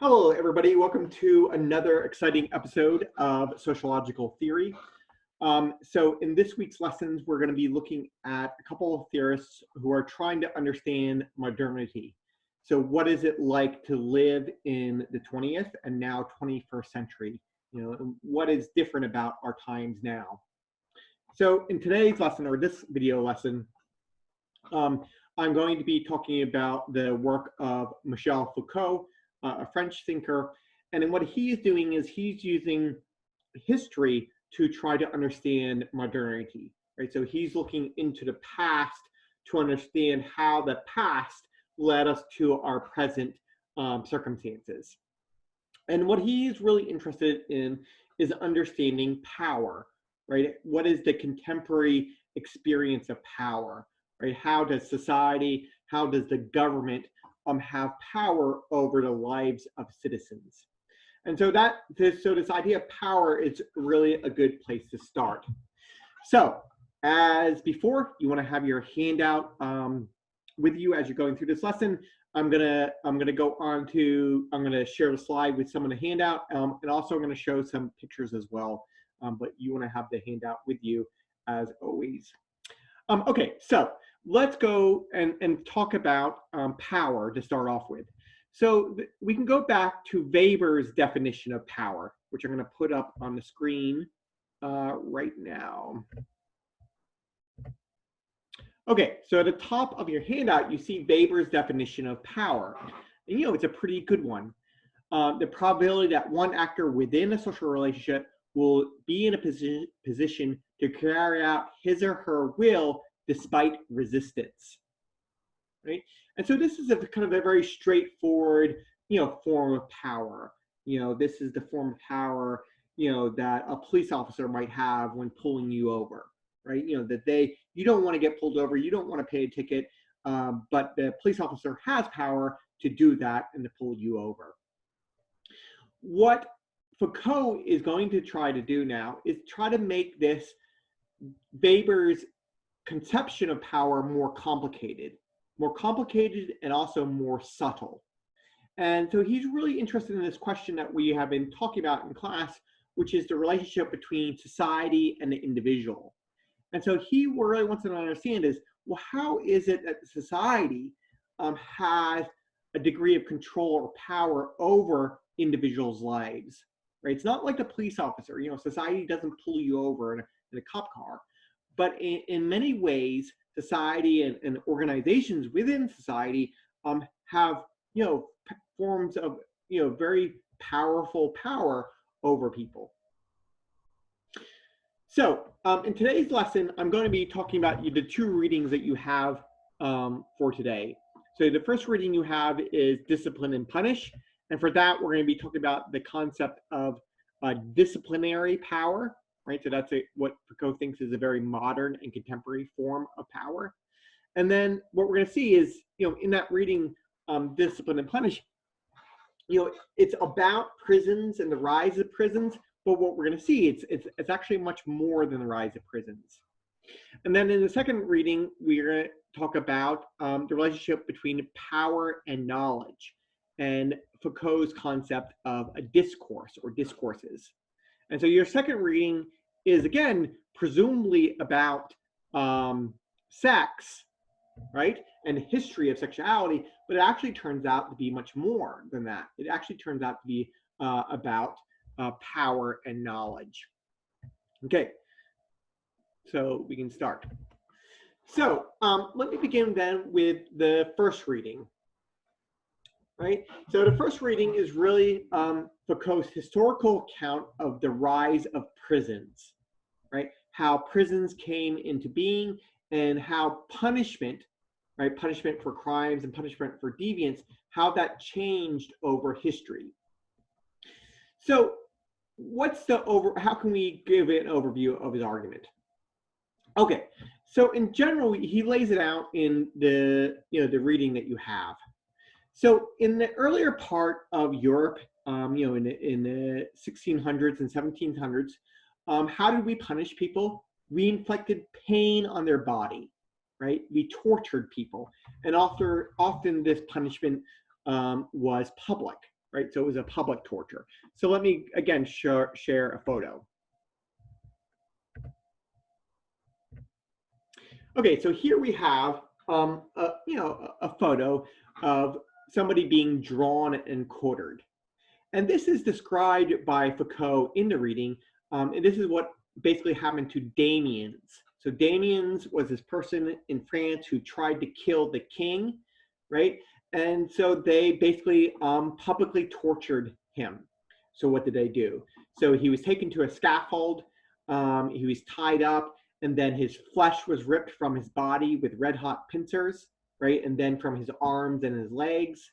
Hello, everybody. Welcome to another exciting episode of Sociological Theory. So in this week's lessons, we're going to be looking at a couple of theorists who are trying to understand modernity. So what is it like to live in the 20th and now 21st century? What is different about our times now? So in today's lesson, or this video lesson, I'm going to be talking about the work of Michel Foucault, a French thinker. And then what he's doing is he's using history to try to understand modernity, right? So he's looking into the past to understand how the past led us to our present circumstances. And what he's really interested in is understanding power, right? What is the contemporary experience of power, right? How does society, how does the government have power over the lives of citizens? And so this idea of power is really a good place to start. So as before, you want to have your handout with you as you're going through this lesson. I'm gonna share the slide with some of the handout, and also I'm gonna show some pictures as well. But you want to have the handout with you as always. Okay, so let's go and talk about power to start off with. So we can go back to Weber's definition of power, which I'm going to put up on the screen right now. Okay, so at the top of your handout, you see Weber's definition of power. And it's a pretty good one. The probability that one actor within a social relationship will be in a position to carry out his or her will despite resistance, right? And so this is a kind of a very straightforward, form of power. This is the form of power, that a police officer might have when pulling you over, right? That you don't want to get pulled over, you don't want to pay a ticket, but the police officer has power to do that and to pull you over. What Foucault is going to try to do now is try to make this Weber's conception of power more complicated and also more subtle. And so he's really interested in this question that we have been talking about in class, which is the relationship between society and the individual. And so he really wants to understand is, well, how is it that society has a degree of control or power over individuals' lives, right? It's not like the police officer, society doesn't pull you over in a cop car. But in many ways, society and organizations within society have, forms of, very powerful power over people. So in today's lesson, I'm going to be talking about the two readings that you have for today. So the first reading you have is Discipline and Punish. And for that, we're going to be talking about the concept of disciplinary power. Right, so that's what Foucault thinks is a very modern and contemporary form of power. And then what we're going to see is, in that reading, Discipline and Punish, it's about prisons and the rise of prisons. But what we're going to see, it's actually much more than the rise of prisons. And then in the second reading, we're going to talk about the relationship between power and knowledge, and Foucault's concept of a discourse or discourses. And so your second reading is, again, presumably about sex, right, and the history of sexuality, but it actually turns out to be much more than that. It actually turns out to be about power and knowledge. Okay, so we can start. So let me begin then with the first reading. Right? So the first reading is really Foucault's historical account of the rise of prisons, right? How prisons came into being and how punishment, right? Punishment for crimes and punishment for deviance, how that changed over history. So how can we give an overview of his argument? Okay, so in general, he lays it out in the reading that you have. So in the earlier part of Europe, in the 1600s and 1700s, how did we punish people? We inflicted pain on their body, right? We tortured people, and often this punishment was public, right? So it was a public torture. So let me again share a photo. Okay, so here we have a photo of somebody being drawn and quartered. And this is described by Foucault in the reading. And this is what basically happened to Damiens. So Damiens was this person in France who tried to kill the king, right? And so they basically publicly tortured him. So what did they do? So he was taken to a scaffold, he was tied up, and then his flesh was ripped from his body with red hot pincers, right? And then from his arms and his legs.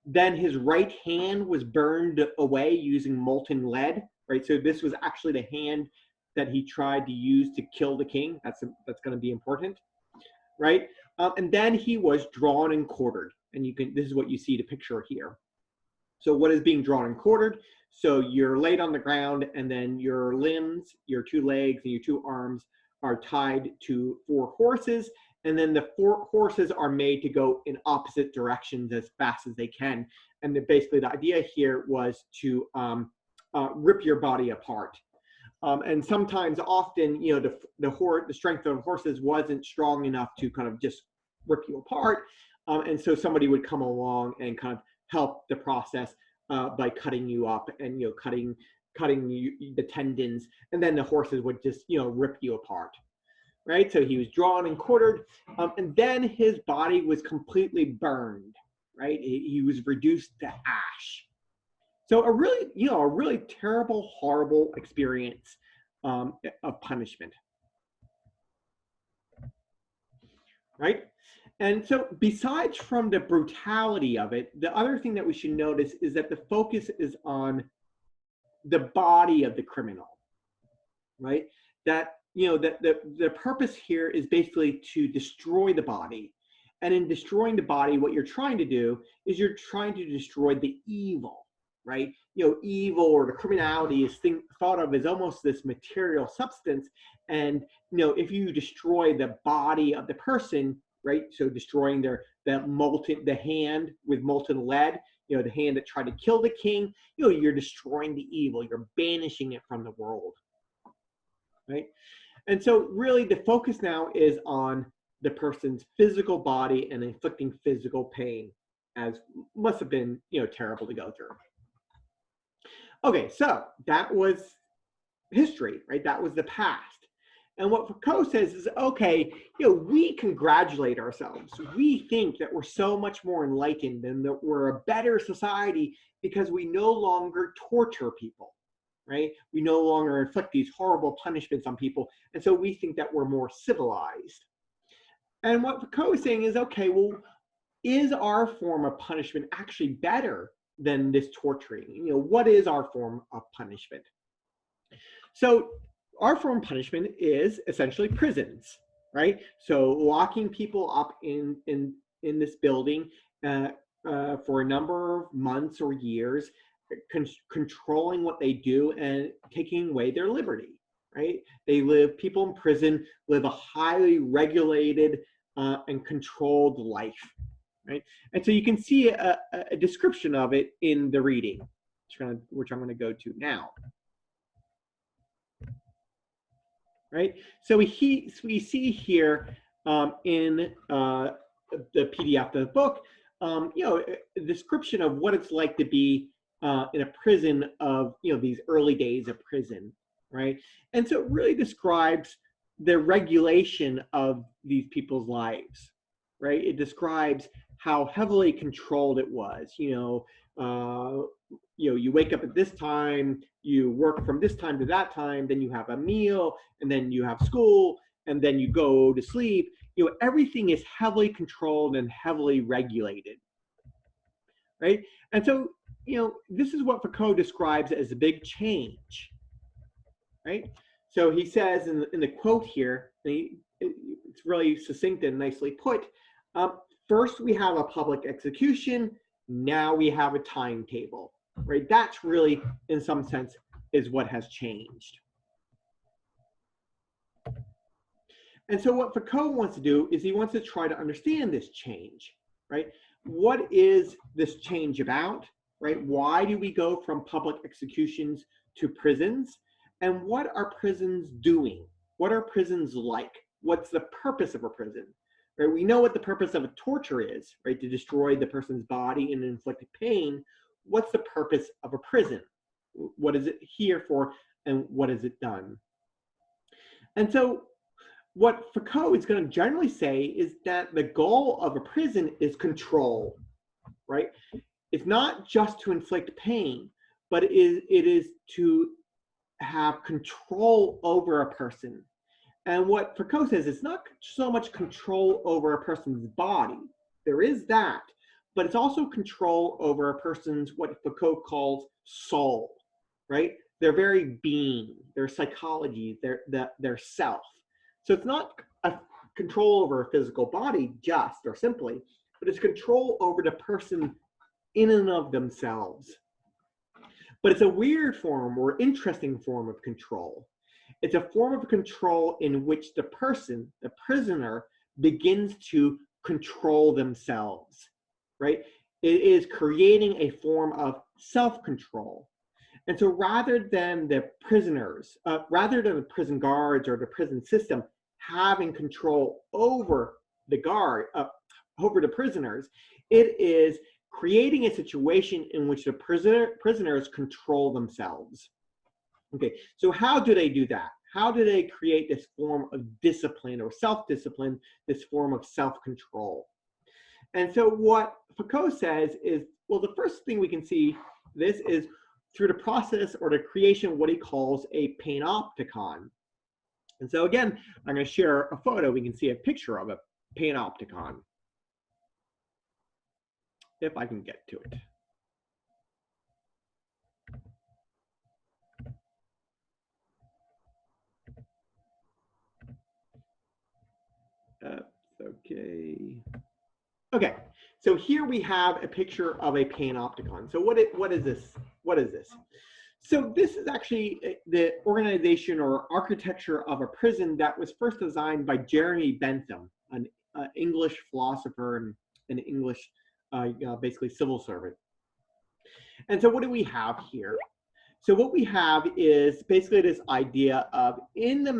Then his right hand was burned away using molten lead, right? So this was actually the hand that he tried to use to kill the king. That's going to be important, right? And then he was drawn and quartered, and this is what you see the picture here. So what is being drawn and quartered? So you're laid on the ground, and then your limbs, your two legs and your two arms are tied to 4 horses, and then the 4 horses are made to go in opposite directions as fast as they can. And basically the idea here was to rip your body apart. And sometimes, often, the strength of the horses wasn't strong enough to kind of just rip you apart. And so somebody would come along and kind of help the process by cutting you up and cutting the tendons, and then the horses would just rip you apart, right? So he was drawn and quartered, and then his body was completely burned, right? He was reduced to ash. So a really terrible, horrible experience of punishment, right? And so besides from the brutality of it, the other thing that we should notice is that the focus is on the body of the criminal, right? That, the purpose here is basically to destroy the body. And in destroying the body, what you're trying to do is you're trying to destroy the evil, right? Evil or the criminality is thought of as almost this material substance. And, if you destroy the body of the person, right? So destroying the hand with molten lead, the hand that tried to kill the king, you're destroying the evil, you're banishing it from the world, right? And so really the focus now is on the person's physical body and inflicting physical pain, as must have been, terrible to go through. Okay, so that was history, right? That was the past. And what Foucault says is, okay, we congratulate ourselves. We think that we're so much more enlightened and that we're a better society because we no longer torture people, right? We no longer inflict these horrible punishments on people. And so we think that we're more civilized. And what Foucault is saying is, okay, well, is our form of punishment actually better than this torturing? What is our form of punishment? So our form of punishment is essentially prisons, right? So locking people up in this building for a number of months or years, controlling what they do and taking away their liberty, right? People in prison live a highly regulated and controlled life, right? And so you can see a description of it in the reading, which I'm going to go to now. Right, so we see here in the PDF of the book, a description of what it's like to be in a prison of these early days of prison, right? And so it really describes the regulation of these people's lives, right? It describes how heavily controlled it was. You wake up at this time, you work from this time to that time, then you have a meal, and then you have school, and then you go to sleep. Everything is heavily controlled and heavily regulated, right? And so, this is what Foucault describes as a big change, right? So he says in the quote here, it's really succinct and nicely put, first we have a public execution, now we have a timetable, right? That's really, in some sense, is what has changed. And so what Foucault wants to do is he wants to try to understand this change, right? What is this change about? right? Why do we go from public executions to prisons? And what are prisons doing? What are prisons like? What's the purpose of a prison? Right? We know what the purpose of a torture is, right? To destroy the person's body and inflict pain. What's the purpose of a prison? What is it here for, and what has it done? And so what Foucault is going to generally say is that the goal of a prison is control, right? It's not just to inflict pain, but it is to have control over a person. And what Foucault says is not so much control over a person's body. There is that, but it's also control over a person's, what Foucault calls soul, right? Their very being, their psychology, their self. So it's not a control over a physical body just or simply, but it's control over the person in and of themselves. But it's a weird form or interesting form of control. It's a form of control in which the person, the prisoner, begins to control themselves, right? It is creating a form of self-control. And so rather than the prisoners, rather than the prison guards or the prison system having control over the over the prisoners, it is creating a situation in which the prisoners control themselves. Okay, so how do they do that? How do they create this form of discipline or self-discipline, this form of self-control? And so what Foucault says is, well, the first thing we can see this is through the process or the creation of what he calls a panopticon. And so again, I'm going to share a photo. We can see a picture of a panopticon, if I can get to it. Okay. Okay, so here we have a picture of a panopticon. So what is this? What is this? So this is actually the organization or architecture of a prison that was first designed by Jeremy Bentham, an English philosopher and an English basically civil servant. And so what do we have here? So what we have is basically this idea of in the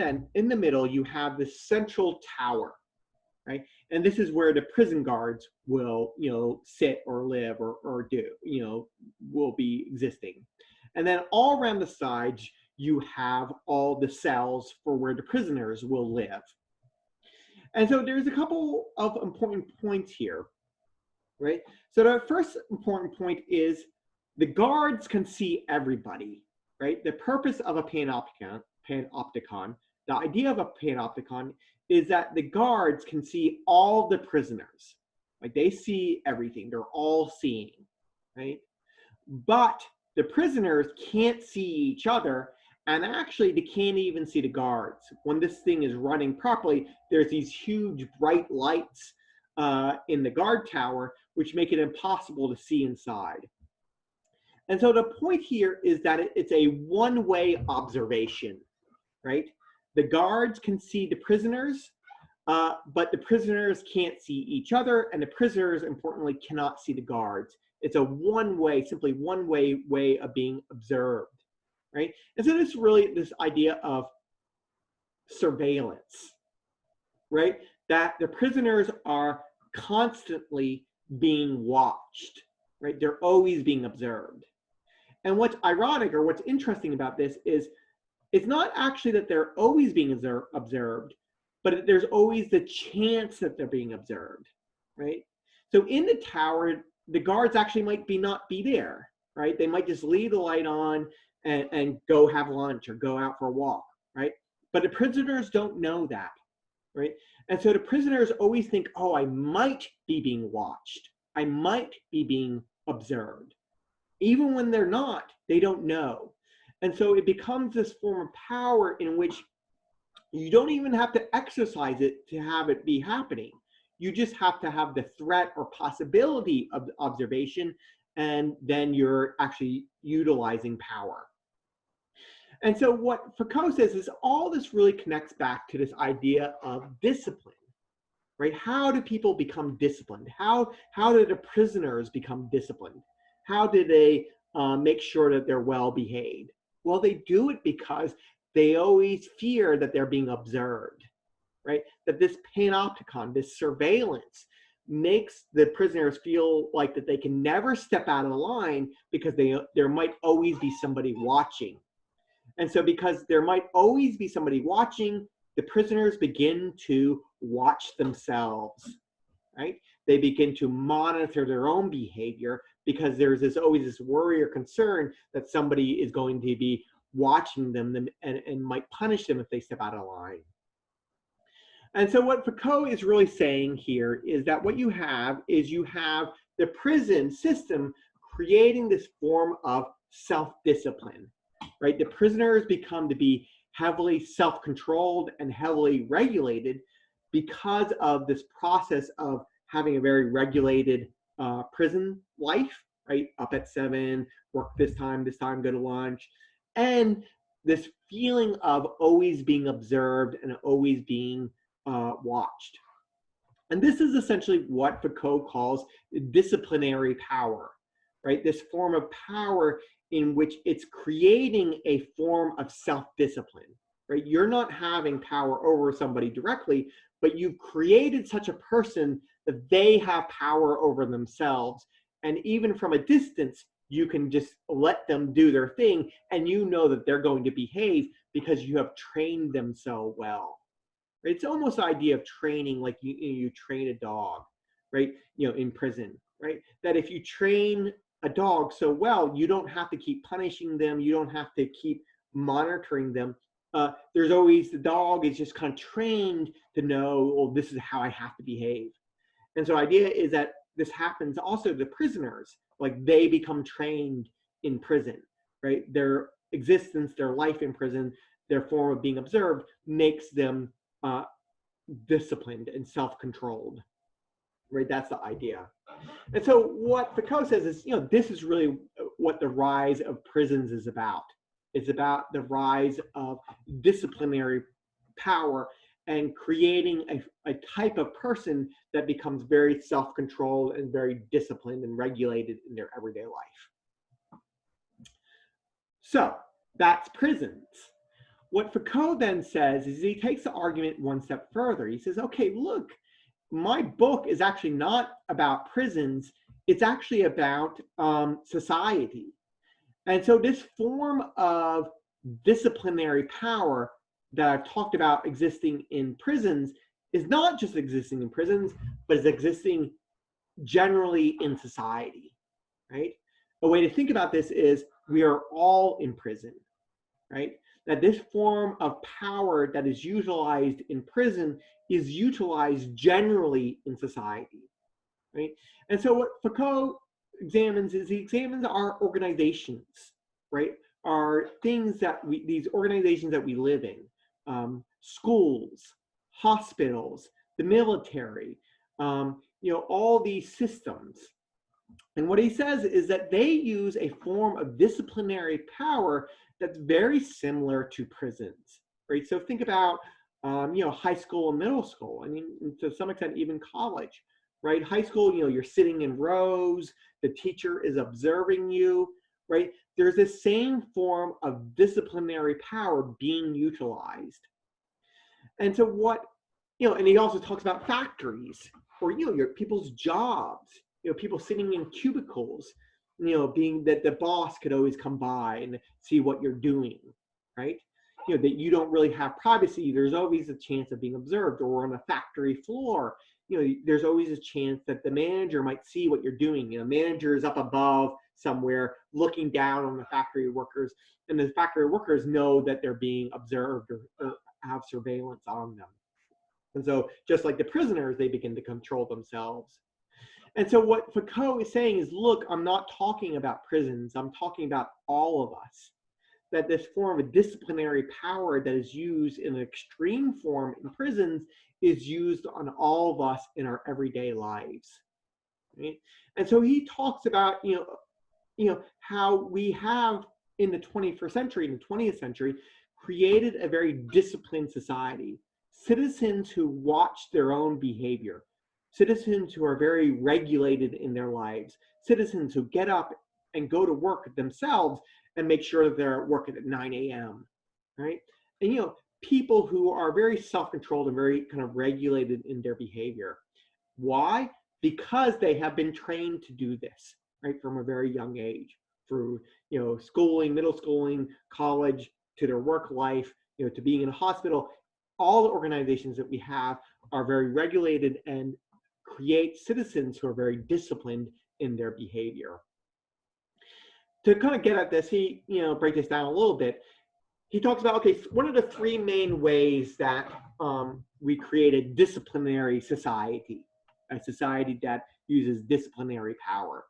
middle you have this central tower, right? And this is where the prison guards will, sit or live or do, will be existing. And then all around the sides, you have all the cells for where the prisoners will live. And so there's a couple of important points here, right? So the first important point is the guards can see everybody, right? The purpose of a panopticon, the idea of a panopticon is that the guards can see all the prisoners. Like they see everything, they're all seeing, right? But the prisoners can't see each other, and actually they can't even see the guards. When this thing is running properly, there's these huge bright lights in the guard tower, which make it impossible to see inside. And so the point here is that it's a one-way observation, right? The guards can see the prisoners, but the prisoners can't see each other, and the prisoners, importantly, cannot see the guards. It's a one-way, simply one-way way of being observed, right? And so this really, this idea of surveillance, right? That the prisoners are constantly being watched, right? They're always being observed. And what's ironic or what's interesting about this is it's not actually that they're always being observed, but there's always the chance that they're being observed, right? So in the tower, the guards actually might not be there, right? They might just leave the light on and go have lunch or go out for a walk, right? But the prisoners don't know that, right? And so the prisoners always think, oh, I might be being watched. I might be being observed. Even when they're not, they don't know. And so it becomes this form of power in which you don't even have to exercise it to have it be happening. You just have to have the threat or possibility of observation, and then you're actually utilizing power. And so what Foucault says is all this really connects back to this idea of discipline, right? How do people become disciplined? How do the prisoners become disciplined? how do they make sure that they're well behaved? Well, they do it because they always fear that they're being observed, right? That this panopticon, this surveillance, makes the prisoners feel like that they can never step out of line because there might always be somebody watching. And so because there might always be somebody watching, the prisoners begin to watch themselves, right? They begin to monitor their own behavior because there's always this worry or concern that somebody is going to be watching them and might punish them if they step out of line. And so what Foucault is really saying here is that what you have is you have the prison system creating this form of self-discipline, right? The prisoners become to be heavily self-controlled and heavily regulated because of this process of having a very regulated prison life, right? Up at 7, work this time, go to lunch. And this feeling of always being observed and always being watched. And this is essentially what Foucault calls disciplinary power, right? This form of power in which it's creating a form of self-discipline, right? You're not having power over somebody directly, but you've created such a person that they have power over themselves. And even from a distance, you can just let them do their thing, and you know that they're going to behave because you have trained them so well. It's almost the idea of training like you train a dog, right? In prison, right? That if you train a dog so well, you don't have to keep punishing them. You don't have to keep monitoring them. There's always, the dog is just kind of trained to know, oh, this is how I have to behave. And so the idea is that this happens also to prisoners, like they become trained in prison, right? Their existence, their life in prison, their form of being observed makes them disciplined and self-controlled, right? That's the idea. And so what Foucault says is, this is really what the rise of prisons is about. It's about the rise of disciplinary power and creating a type of person that becomes very self-controlled and very disciplined and regulated in their everyday life. So that's prisons. What Foucault then says is he takes the argument one step further. He says, okay, look, my book is actually not about prisons. It's actually about society. And so this form of disciplinary power that I've talked about existing in prisons is not just existing in prisons, but is existing generally in society, right? A way to think about this is we are all in prison, right? That this form of power that is utilized in prison is utilized generally in society, right? And so what Foucault examines is he examines our organizations, right? Our things that these organizations that we live in, schools, hospitals, the military, all these systems. And what he says is that they use a form of disciplinary power that's very similar to prisons, right? So think about, high school and middle school. I mean, to some extent, even college, right? High school, you're sitting in rows, the teacher is observing you, right? There's the same form of disciplinary power being utilized. And so what, and he also talks about factories or, your people's jobs, people sitting in cubicles, being that the boss could always come by and see what you're doing, right? That you don't really have privacy. There's always a chance of being observed. Or on a factory floor, there's always a chance that the manager might see what you're doing. Manager is up above somewhere looking down on the factory workers, and the factory workers know that they're being observed or have surveillance on them. And so just like the prisoners, they begin to control themselves. And so what Foucault is saying is, look, I'm not talking about prisons. I'm talking about all of us. That this form of disciplinary power that is used in an extreme form in prisons is used on all of us in our everyday lives. Right? And so he talks about, how we have in the 21st century, in the 20th century, created a very disciplined society. Citizens who watch their own behavior, citizens who are very regulated in their lives, citizens who get up and go to work themselves and make sure that they're at work at 9 a.m., right? And, people who are very self-controlled and very kind of regulated in their behavior. Why? Because they have been trained to do this, right, from a very young age, through, schooling, middle schooling, college, to their work life, to being in a hospital. All the organizations that we have are very regulated and create citizens who are very disciplined in their behavior. To kind of get at this, he, break this down a little bit. He talks about, okay, what are the three main ways that we create a disciplinary society, a society that uses disciplinary power?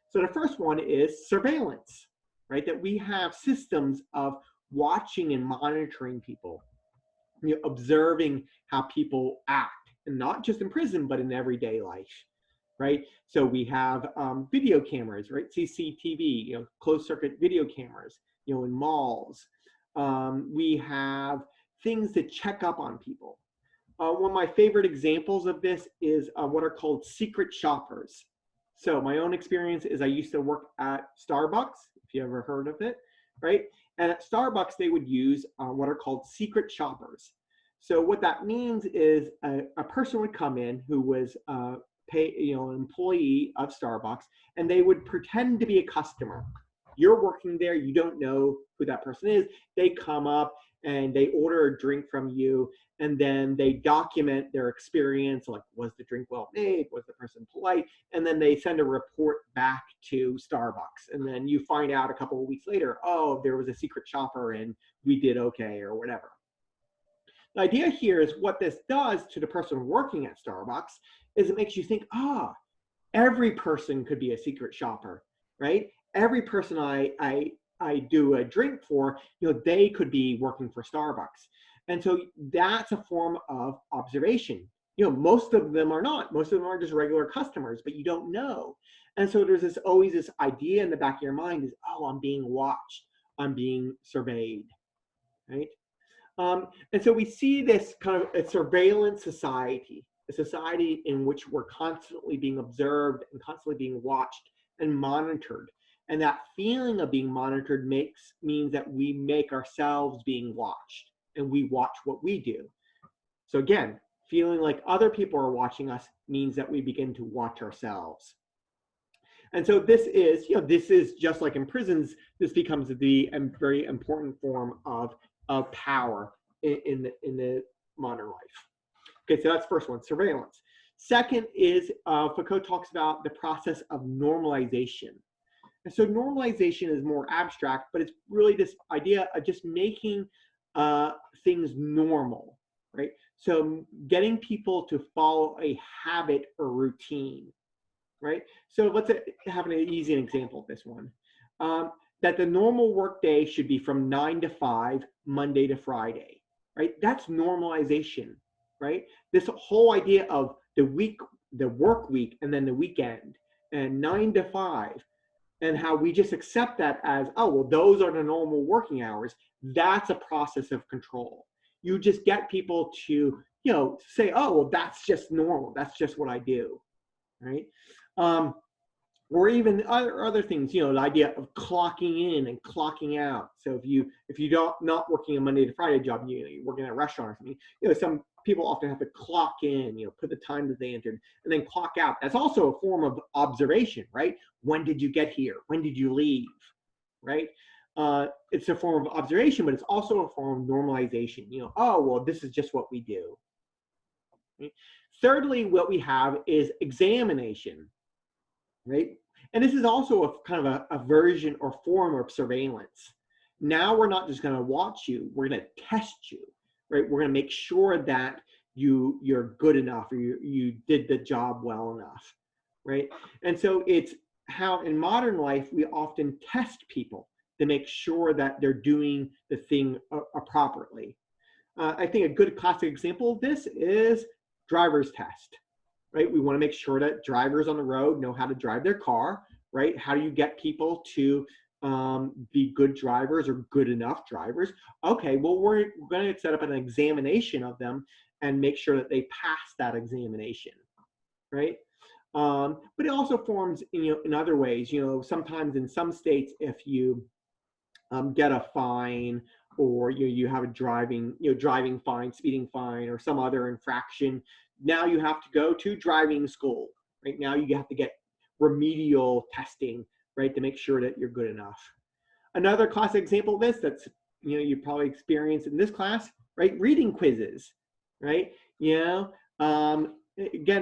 So the first one is surveillance, right? That we have systems of watching and monitoring people, observing how people act, and not just in prison, but in everyday life, right? So we have video cameras, right? CCTV, closed circuit video cameras, in malls. We have things to check up on people. One of my favorite examples of this is what are called secret shoppers. So my own experience is I used to work at Starbucks, if you ever heard of it, right? And at Starbucks, they would use what are called secret shoppers. So what that means is a person would come in who was an employee of Starbucks, and they would pretend to be a customer. You're working there, you don't know who that person is. They come up and they order a drink from you, and then they document their experience, like, was the drink well made, was the person polite, and then they send a report back to Starbucks. And then you find out a couple of weeks later, oh, there was a secret shopper and we did okay, or whatever. The idea here is what this does to the person working at Starbucks is it makes you think, every person could be a secret shopper, right? Every person I do a drink for, they could be working for Starbucks. And so that's a form of observation. Most of them are not. Most of them are just regular customers, but you don't know. And so there's always this idea in the back of your mind is, I'm being watched, I'm being surveyed, right? And so we see this kind of a surveillance society, a society in which we're constantly being observed and constantly being watched and monitored. And that feeling of being monitored means that we make ourselves being watched, and we watch what we do. So again, feeling like other people are watching us means that we begin to watch ourselves. And so this is just like in prisons, this becomes the very important form of power in the modern life. Okay, so that's the first one, surveillance. Second is Foucault talks about the process of normalization. And so normalization is more abstract, but it's really this idea of just making things normal, right? So getting people to follow a habit or routine, right? So let's have an easy example of this one. That the normal workday should be from 9 to 5, Monday to Friday, right? That's normalization, right? This whole idea of the work week, and then the weekend, and 9 to 5, and how we just accept that as, those are the normal working hours. That's a process of control. You just get people to, say, that's just normal. That's just what I do, right? Or even other things, the idea of clocking in and clocking out. So if you don't not working a Monday to Friday job, you're working at a restaurant or something, some people often have to clock in, put the time that they entered, and then clock out. That's also a form of observation, right? When did you get here? When did you leave, right? It's a form of observation, but it's also a form of normalization. This is just what we do. Right? Thirdly, what we have is examination, right? And this is also a kind of a version or form of surveillance. Now we're not just going to watch you, we're going to test you, right? We're going to make sure that you're good enough, or you did the job well enough, right? And so it's how in modern life we often test people to make sure that they're doing the thing properly. I think a good classic example of this is driver's test. Right? We want to make sure that drivers on the road know how to drive their car, right? How do you get people to be good drivers or good enough drivers? Okay, well, we're going to set up an examination of them and make sure that they pass that examination, right? But it also forms, in other ways. Sometimes in some states, if you get a fine, or you have a driving fine, speeding fine, or some other infraction, now you have to go to driving school. Right now, you have to get remedial testing, right, to make sure that you're good enough. Another classic example of this that's you probably experienced in this class, right? Reading quizzes, right? Again,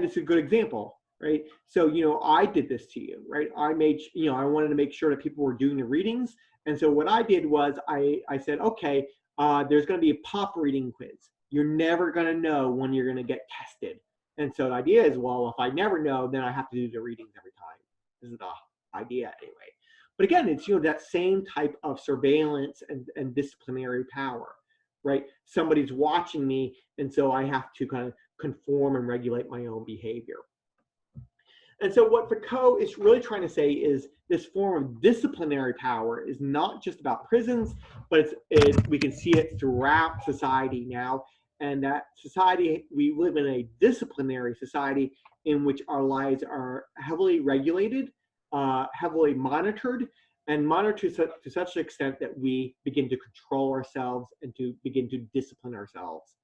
it's a good example, right? So I did this to you, right? I wanted to make sure that people were doing the readings, and so what I did was I said, okay, there's going to be a pop reading quiz. You're never going to know when you're going to get tested, and so the idea is, well, if I never know, then I have to do the readings every time. This is the idea anyway. But again, it's that same type of surveillance and disciplinary power, right? Somebody's watching me, and so I have to kind of conform and regulate my own behavior. And so what Foucault is really trying to say is this form of disciplinary power is not just about prisons, but we can see it throughout society now. And that society, we live in a disciplinary society in which our lives are heavily regulated, heavily monitored, and monitored to such an extent that we begin to control ourselves and to begin to discipline ourselves.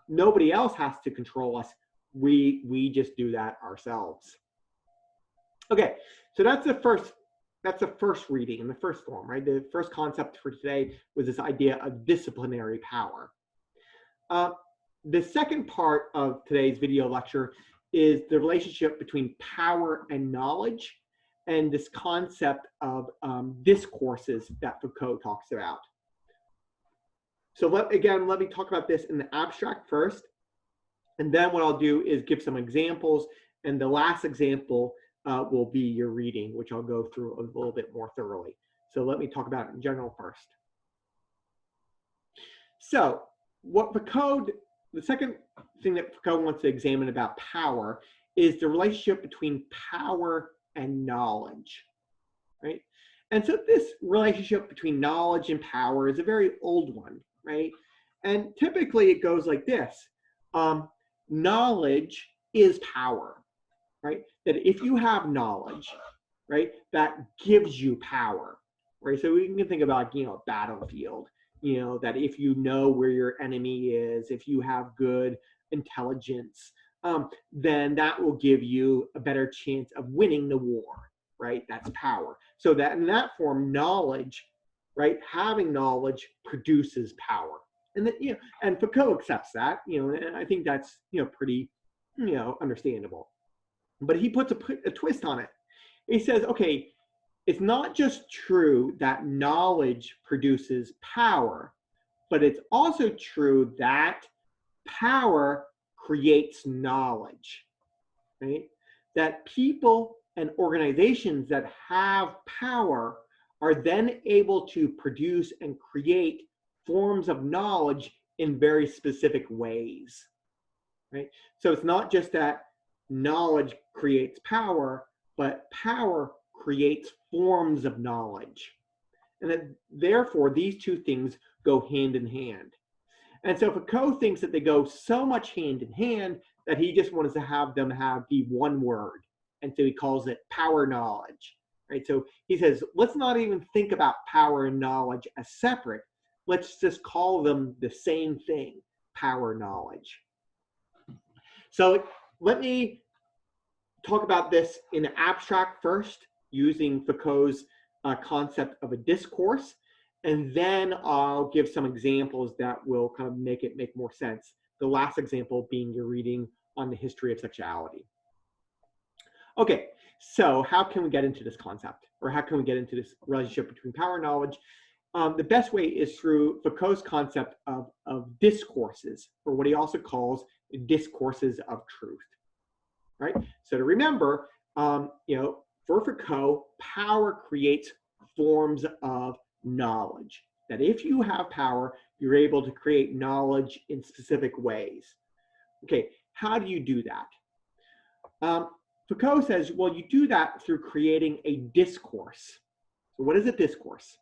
Nobody else has to control us. We just do that ourselves. Okay, so that's the first reading in the first form, right? The first concept for today was this idea of disciplinary power. The second part of today's video lecture is the relationship between power and knowledge, and this concept of discourses that Foucault talks about. So let me talk about this in the abstract first, and then what I'll do is give some examples, and the last example will be your reading, which I'll go through a little bit more thoroughly. So let me talk about it in general first. So the second thing that Foucault wants to examine about power is the relationship between power and knowledge, right? And so this relationship between knowledge and power is a very old one, right? And typically it goes like this. Knowledge is power, right? That if you have knowledge, right, that gives you power, right? So we can think about, a battlefield, that if you know where your enemy is, if you have good intelligence, then that will give you a better chance of winning the war, right? That's power. So that in that form, knowledge, right, having knowledge produces power. And that, and Foucault accepts that, and I think that's, pretty, understandable. But he puts a twist on it. He says, okay, it's not just true that knowledge produces power, but it's also true that power creates knowledge, right? That people and organizations that have power are then able to produce and create forms of knowledge in very specific ways, right? So it's not just that knowledge creates power, but power creates forms of knowledge. And that therefore these two things go hand in hand. And so Foucault thinks that they go so much hand in hand that he just wants to have them be one word. And so he calls it power knowledge, right? So he says, let's not even think about power and knowledge as separate. Let's just call them the same thing, power knowledge. So let me talk about this in abstract first, using Foucault's concept of a discourse, and then I'll give some examples that will kind of make it make more sense. The last example being your reading on the history of sexuality. Okay, so how can we get into this concept, or how can we get into this relationship between power and knowledge? The best way is through Foucault's concept of discourses, or what he also calls discourses of truth, right? So to remember, for Foucault, power creates forms of knowledge. That if you have power, you're able to create knowledge in specific ways. Okay, how do you do that? Foucault says, well, you do that through creating a discourse. So what is a discourse?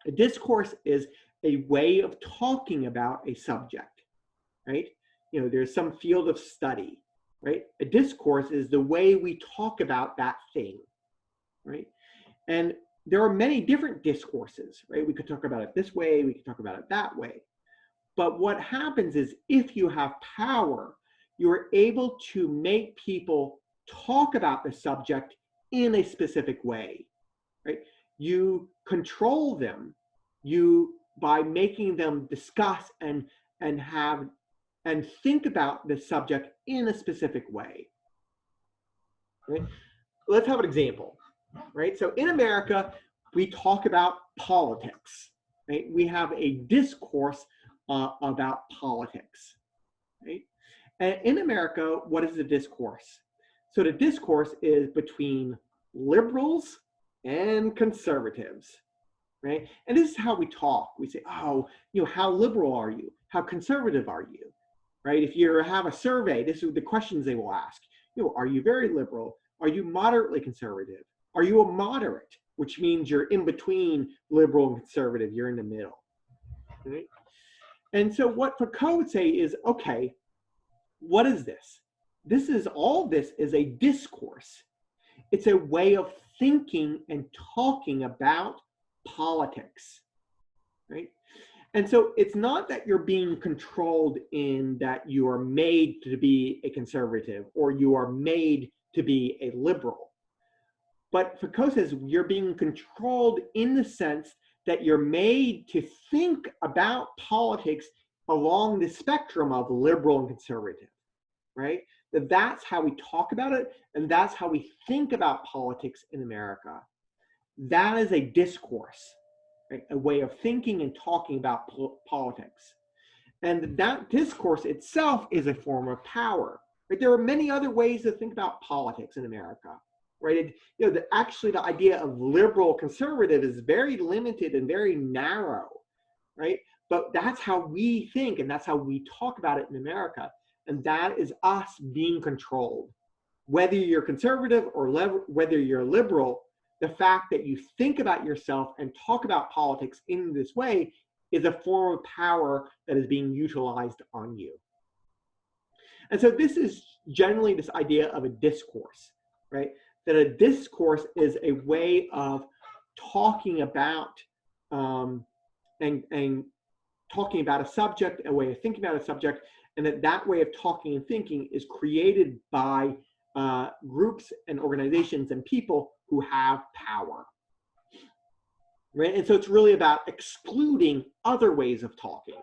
A discourse is a way of talking about a subject, right? There's some field of study, right? A discourse is the way we talk about that thing, right? And there are many different discourses, right? We could talk about it this way, we could talk about it that way. But what happens is if you have power, you're able to make people talk about the subject in a specific way, right? You control them by making them discuss and have and think about the subject in a specific way, right? Let's have an example, right? So in America, we talk about politics, right? We have a discourse about politics, right? And in America, what is the discourse? So the discourse is between liberals and conservatives, right? And this is how we talk. We say, oh, how liberal are you? How conservative are you? Right? If you have a survey, this is the questions they will ask. Are you very liberal? Are you moderately conservative? Are you a moderate? Which means you're in between liberal and conservative. You're in the middle, right? And so what Foucault would say is, okay, what is this? This is a discourse. It's a way of thinking and talking about politics, right? And so it's not that you're being controlled in that you are made to be a conservative or you are made to be a liberal. But Foucault says you're being controlled in the sense that you're made to think about politics along the spectrum of liberal and conservative, right? That's how we talk about it, and that's how we think about politics in America. That is a discourse, right? A way of thinking and talking about politics. And that discourse itself is a form of power. Right? There are many other ways to think about politics in America. Right? Actually, the idea of liberal conservative is very limited and very narrow. Right? But that's how we think, and that's how we talk about it in America. And that is us being controlled. Whether you're conservative or whether you're liberal, the fact that you think about yourself and talk about politics in this way is a form of power that is being utilized on you. And so this is generally this idea of a discourse, right? That a discourse is a way of talking about and talking about a subject, a way of thinking about a subject, and that way of talking and thinking is created by groups and organizations and people who have power, right? And so it's really about excluding other ways of talking,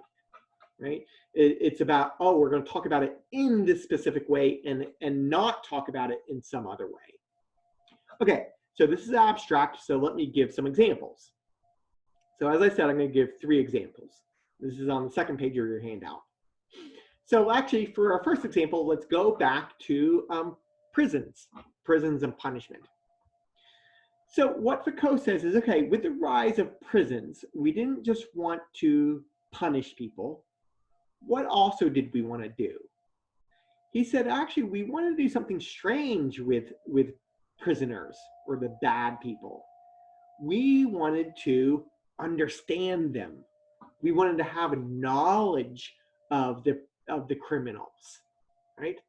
right? It's about, oh, we're going to talk about it in this specific way and not talk about it in some other way. Okay, so this is abstract, so let me give some examples. So as I said, I'm going to give 3 examples. This is on the second page of your handout. So actually, for our first example, let's go back to prisons and punishment. So what Foucault says is, okay, with the rise of prisons, we didn't just want to punish people. What also did we want to do? He said, actually, we want to do something strange with prisoners or the bad people. We wanted to understand them. We wanted to have a knowledge of the criminals, right?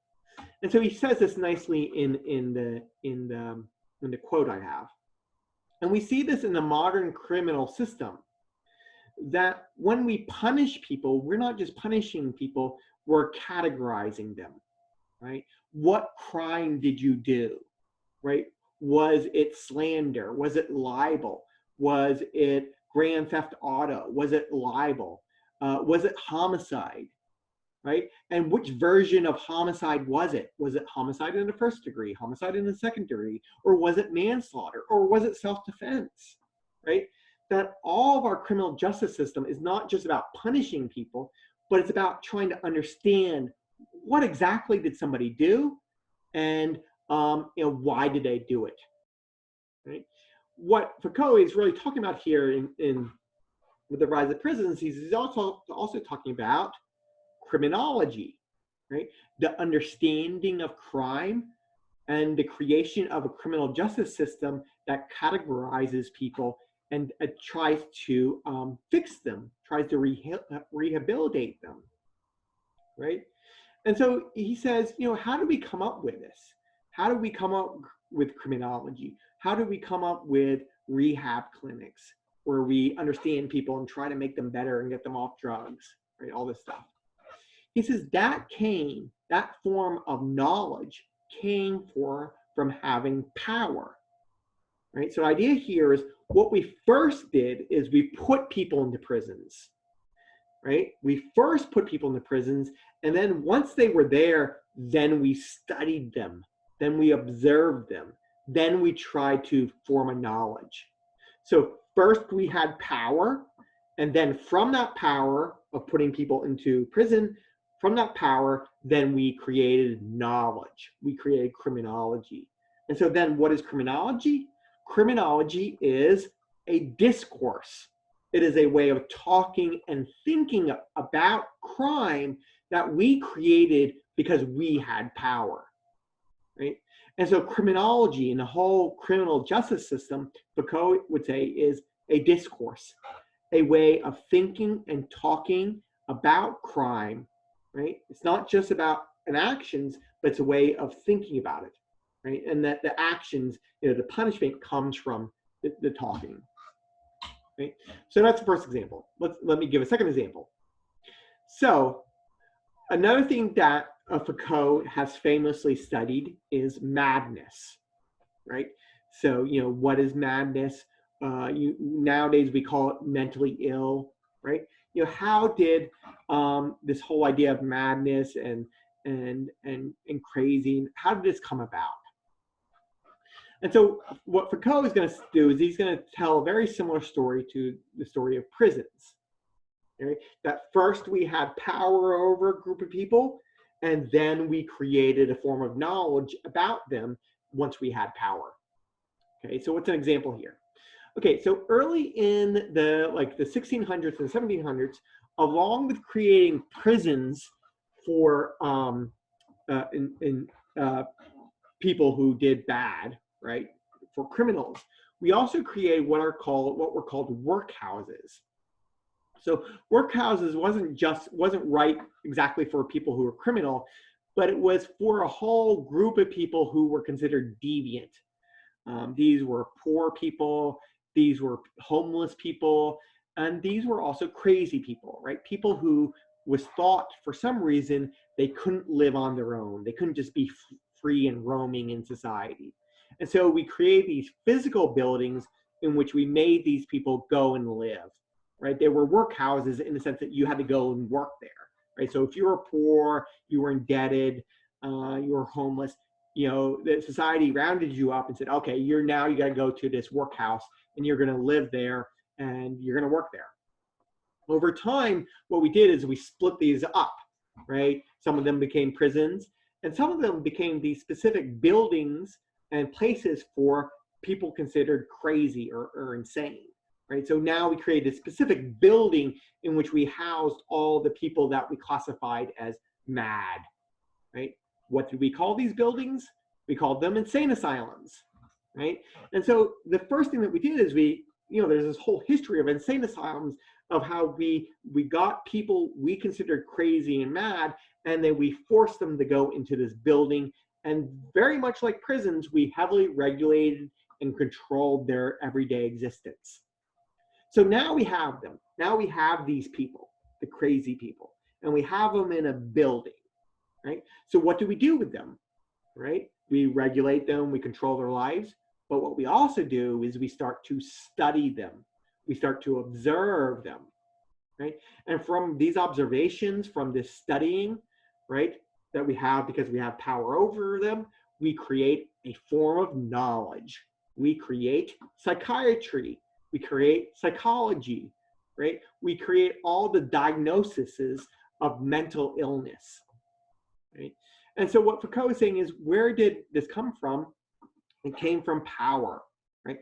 And so he says this nicely in the quote I have. And we see this in the modern criminal system, that when we punish people, we're not just punishing people, we're categorizing them, right? What crime did you do, right? Was it slander? Was it libel? Was it grand theft auto? Was it libel? Was it homicide? Right? And which version of homicide was it? Was it homicide in the first degree, homicide in the second degree, or was it manslaughter, or was it self-defense, right? That all of our criminal justice system is not just about punishing people, but it's about trying to understand what exactly did somebody do, and why did they do it, right? What Foucault is really talking about here with the rise of prisons, he's also talking about criminology, right? The understanding of crime and the creation of a criminal justice system that categorizes people and tries to fix them, tries to rehabilitate them, right? And so he says, how do we come up with this? How do we come up with criminology? How do we come up with rehab clinics where we understand people and try to make them better and get them off drugs, right? All this stuff. He says that form of knowledge came from having power, right? So the idea here is what we first did is we put people into prisons, right? We first put people into prisons, and then once they were there, then we studied them, then we observed them, then we tried to form a knowledge. So first we had power, and then from that power of putting people into prison, from that power, then we created knowledge. We created criminology. And so then what is criminology? Criminology is a discourse. It is a way of talking and thinking about crime that we created because we had power, right? And so criminology and the whole criminal justice system, Foucault would say, is a discourse, a way of thinking and talking about crime, right? It's not just about an actions, but it's a way of thinking about it, right? And that the actions, the punishment comes from the talking, right? So that's the first example. Let me give a second example. So another thing that Foucault has famously studied is madness, right? So, what is madness? Nowadays we call it mentally ill, right? How did this whole idea of madness and crazy, how did this come about? And so what Foucault is going to do is he's going to tell a very similar story to the story of prisons. Okay? That first we had power over a group of people, and then we created a form of knowledge about them once we had power. Okay, so what's an example here? Okay, so early in the 1600s and 1700s, along with creating prisons for people who did bad, right, for criminals, we also created what were called workhouses. So workhouses wasn't right exactly for people who were criminal, but it was for a whole group of people who were considered deviant. These were poor people, these were homeless people, and these were also crazy people, right? People who was thought for some reason they couldn't live on their own. They couldn't just be free and roaming in society. And so we created these physical buildings in which we made these people go and live, right? They were workhouses in the sense that you had to go and work there, right? So if you were poor, you were indebted, you were homeless, the society rounded you up and said, okay, you got to go to this workhouse and you're going to live there and you're going to work there. Over time, what we did is we split these up, right? Some of them became prisons, and some of them became these specific buildings and places for people considered crazy or insane, right? So now we created a specific building in which we housed all the people that we classified as mad, right? What did we call these buildings? We called them insane asylums, right? And so the first thing that we did is there's this whole history of insane asylums of how we got people we considered crazy and mad, and then we forced them to go into this building. And very much like prisons, we heavily regulated and controlled their everyday existence. So now we have them. Now we have these people, the crazy people, and we have them in a building, right? So what do we do with them, right? We regulate them, we control their lives, but what we also do is we start to study them. We start to observe them, right? And from these observations, from this studying, right, that we have because we have power over them, we create a form of knowledge. We create psychiatry. We create psychology, right? We create all the diagnoses of mental illness, right? And so what Foucault is saying is, where did this come from? It came from power, right?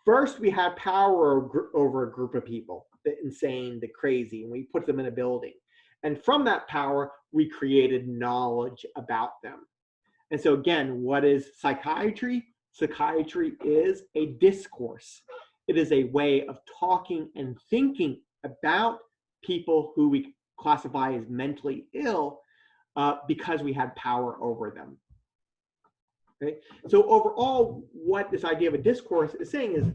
First, we had power over a group of people, the insane, the crazy, and we put them in a building. And from that power, we created knowledge about them. And so again, what is psychiatry? Psychiatry is a discourse. It is a way of talking and thinking about people who we classify as mentally ill, because we had power over them. Okay? So overall, what this idea of a discourse is saying is,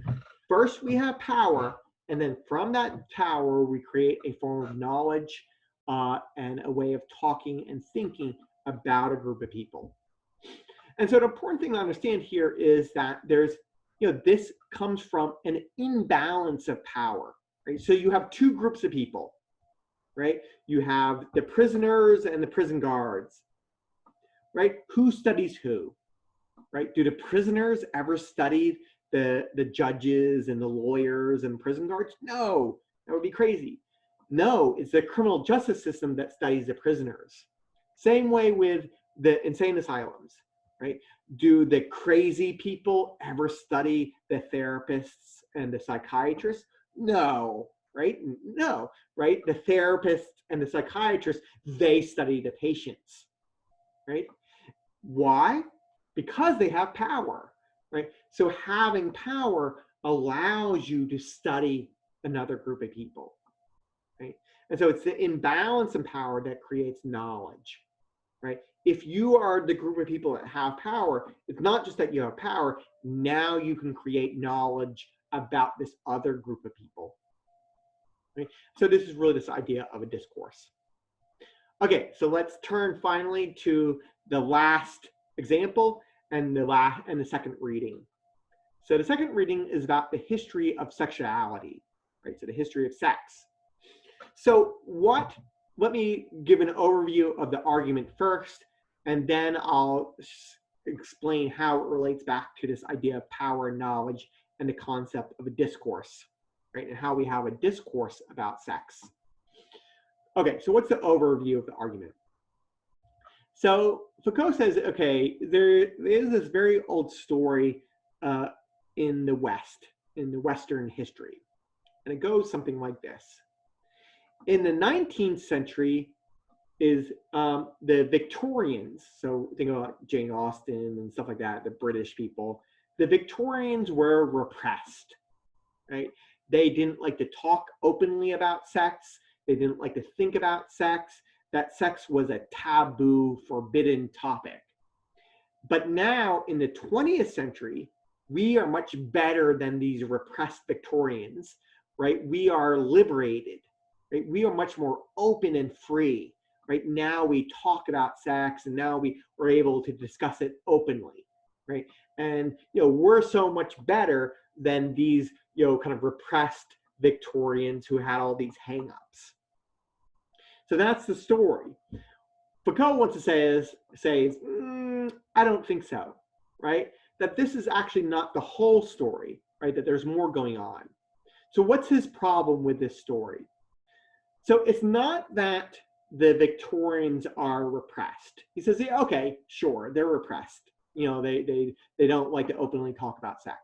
first we have power, and then from that power, we create a form of knowledge and a way of talking and thinking about a group of people. And so the important thing to understand here is that there's, this comes from an imbalance of power, right? So you have two groups of people, right? You have the prisoners and the prison guards, right? Who studies who, right? Do the prisoners ever study the judges and the lawyers and prison guards? No, that would be crazy. No, it's the criminal justice system that studies the prisoners. Same way with the insane asylums, right? Do the crazy people ever study the therapists and the psychiatrists? No, right? No, right? The therapists and the psychiatrists, they study the patients, right? Why? Because they have power, right? So having power allows you to study another group of people, right? And so it's the imbalance in power that creates knowledge, right? If you are the group of people that have power, it's not just that you have power, now you can create knowledge about this other group of people, right? So this is really this idea of a discourse. Okay, so let's turn finally to the last example and the second reading. So the second reading is about the history of sexuality, right? So the history of sex. So let me give an overview of the argument first, and then I'll explain how it relates back to this idea of power and knowledge and the concept of a discourse, right? And how we have a discourse about sex. Okay, so what's the overview of the argument? So Foucault says, okay, there is this very old story in the West, in the Western history. And it goes something like this. In the 19th century is the Victorians. So think about Jane Austen and stuff like that, the British people. The Victorians were repressed, right? They didn't like to talk openly about sex. They didn't like to think about sex. That sex was a taboo, forbidden topic. But now in the 20th century, we are much better than these repressed Victorians, right? We are liberated, right? We are much more open and free, right? Now we talk about sex, and now we are able to discuss it openly, right? And, we're so much better than these, kind of repressed Victorians who had all these hang-ups. So that's the story. Foucault wants to say, I don't think so, right? That this is actually not the whole story, right? That there's more going on. So what's his problem with this story? So it's not that the Victorians are repressed. He says, yeah, okay, sure, they're repressed. They don't like to openly talk about sex.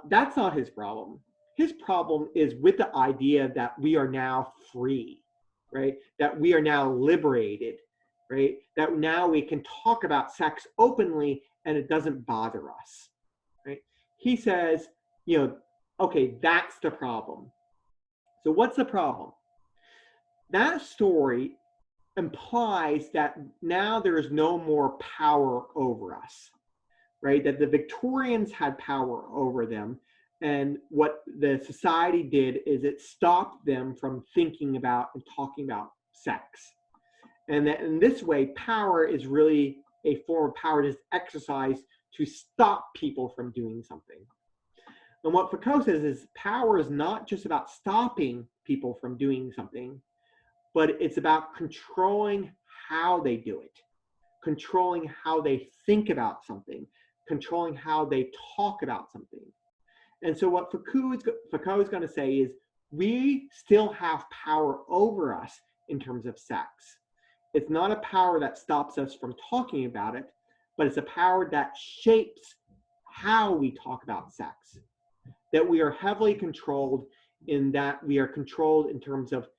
That's not his problem. His problem is with the idea that we are now free, right? That we are now liberated, right? That now we can talk about sex openly and it doesn't bother us, right? He says, okay, that's the problem. So what's the problem? That story implies that now there is no more power over us, right? That the Victorians had power over them. And what the society did is it stopped them from thinking about and talking about sex. And that in this way, power is really a form of power that is exercised to stop people from doing something. And what Foucault says is power is not just about stopping people from doing something, but it's about controlling how they do it, controlling how they think about something, controlling how they talk about something. And so what Foucault is going to say is we still have power over us in terms of sex. It's not a power that stops us from talking about it, but it's a power that shapes how we talk about sex. That we are heavily controlled in that we are controlled in terms of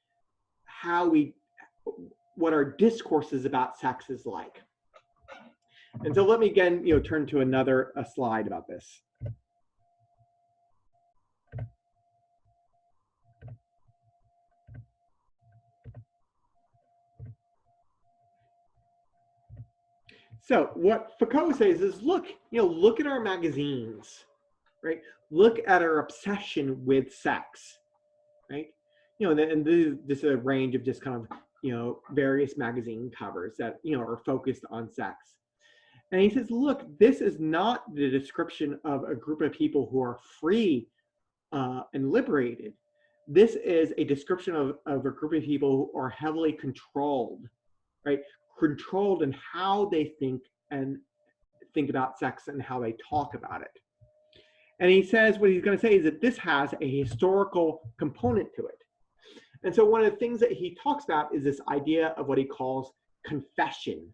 what our discourses about sex is like. And so let me again, turn to another slide about this. So what Foucault says is, look, look at our magazines, right? Look at our obsession with sex, right? And this is a range of just kind of, various magazine covers that, are focused on sex. And he says, look, this is not the description of a group of people who are free and liberated. This is a description of a group of people who are heavily controlled, right? Controlled in how they think and think about sex and how they talk about it. And he says what he's going to say is that this has a historical component to it. And so one of the things that he talks about is this idea of what he calls confession,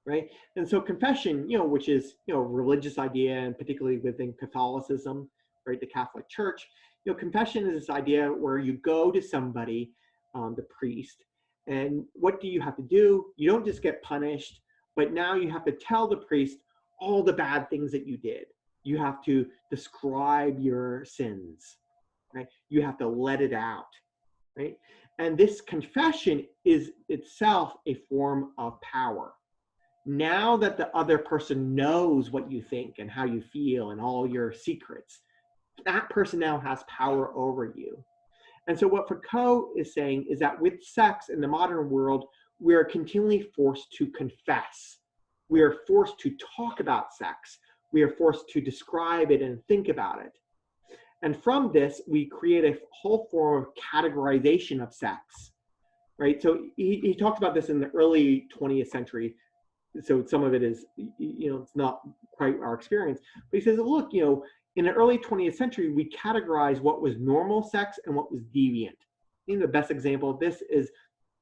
right? And so confession, which is, a religious idea, and particularly within Catholicism, right, the Catholic Church, confession is this idea where you go to somebody, the priest, and what do you have to do? You don't just get punished, but now you have to tell the priest all the bad things that you did. You have to describe your sins, right? You have to let it out, right? And this confession is itself a form of power. Now that the other person knows what you think and how you feel and all your secrets, that person now has power over you. And so what Foucault is saying is that with sex in the modern world, we are continually forced to confess. We are forced to talk about sex. We are forced to describe it and think about it. And from this, we create a whole form of categorization of sex, right? So he talks about this in the early 20th century. So some of it is, it's not quite our experience. But he says, look, in the early 20th century, we categorized what was normal sex and what was deviant. I think the best example of this is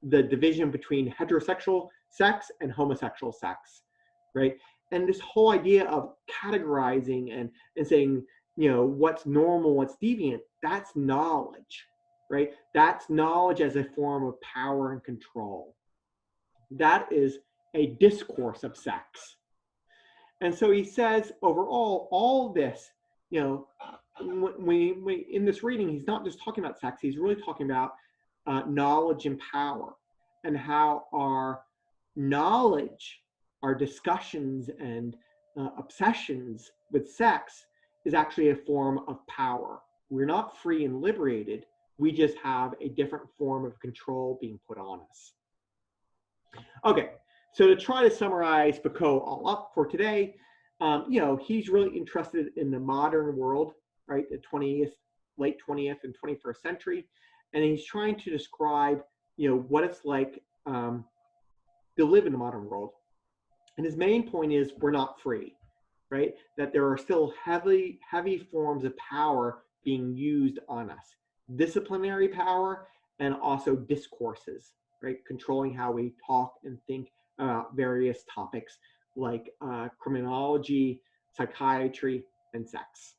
the division between heterosexual sex and homosexual sex, right? And this whole idea of categorizing and saying, what's normal, what's deviant, that's knowledge, right? That's knowledge as a form of power and control. That is a discourse of sex. And so he says, overall, all this, we in this reading, he's not just talking about sex, he's really talking about knowledge and power, and how our knowledge, our discussions and obsessions with sex is actually a form of power. We're not free and liberated, we just have a different form of control being put on us. Okay, so to try to summarize Foucault all up for today, he's really interested in the modern world, right? The late 20th and 21st century. And he's trying to describe, what it's like to live in the modern world. And his main point is we're not free, right? That there are still heavy forms of power being used on us. Disciplinary power and also discourses, right? Controlling how we talk and think about various topics like criminology, psychiatry, and sex.